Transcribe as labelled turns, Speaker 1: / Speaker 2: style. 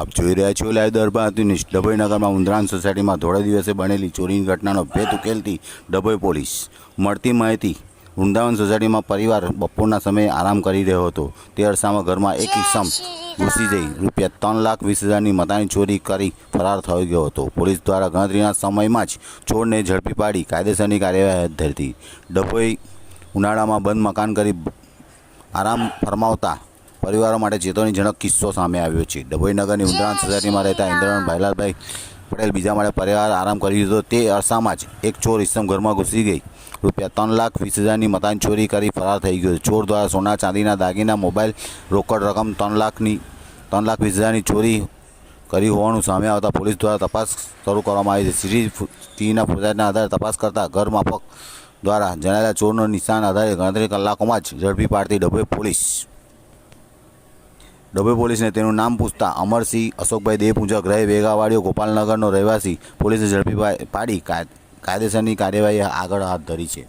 Speaker 1: આપ જોઈ રહ્યા છો લાઈવ દરબાર ન્યૂઝ। ડભોઈ નગરમાં ઉંધરાન સોસાયટીમાં ધોળા દિવસે બનેલી ચોરીની ઘટનાનો ભેદ ઉકેલતી ડભોઈ પોલીસ। મળતી માહિતી, વૃંદાવન સોસાયટીમાં પરિવાર બપોરના સમયે આરામ કરી રહ્યો હતો। તે અરસામાં ઘરમાં એક ઇસમ ઘૂસી જઈ ₹3,20,000ની મતાની ચોરી કરી ફરાર થઈ ગયો હતો। પોલીસ દ્વારા ગણતરીના સમયમાં જ ચોરને ઝડપી પાડી કાયદેસરની કાર્યવાહી હાથ ધરી। ડભોઈ ઉનાળામાં બંધ મકાન કરી આરામ ફરમાવતા પરિવારો માટે ચેતવણીજનક કિસ્સો સામે આવ્યો છે। ડભોઈ નગરની ઉંધરાન સોસાયટીમાં રહેતા ઇન્દ્રન ભાઈલાલભાઈ પટેલ બીજા માળે પરિવાર આરામ કરી હતો। તે અરસામાં જ એક ચોર ઇસમ ઘરમાં ઘૂસી ગઈ ₹3,20,000ની મતાની ચોરી કરી ફરાર થઈ ગયો। ચોર દ્વારા સોના ચાંદીના દાગીના, મોબાઈલ, રોકડ રકમ ₹3,20,000ની ચોરી કરી હોવાનું સામે આવતા પોલીસ દ્વારા તપાસ શરૂ કરવામાં આવી છે। સીસીટીવીના ફૂટેજના આધારે તપાસ કરતા ઘર માફક દ્વારા જણાયેલા ચોરનો નિશાન આધારે ગણતરી કલાકોમાં જ ઝડપી પાડતી ડભોઈ પોલીસને તેનું નામ પૂછતા અમરસિંહ અશોકભાઈ દેવપૂજક, રહે વેગાવાડીઓ, ગોપાલનગરનો રહેવાસી પોલીસે ઝડપી પાડી કાયદેસરની કાર્યવાહી આગળ હાથ ધરી છે।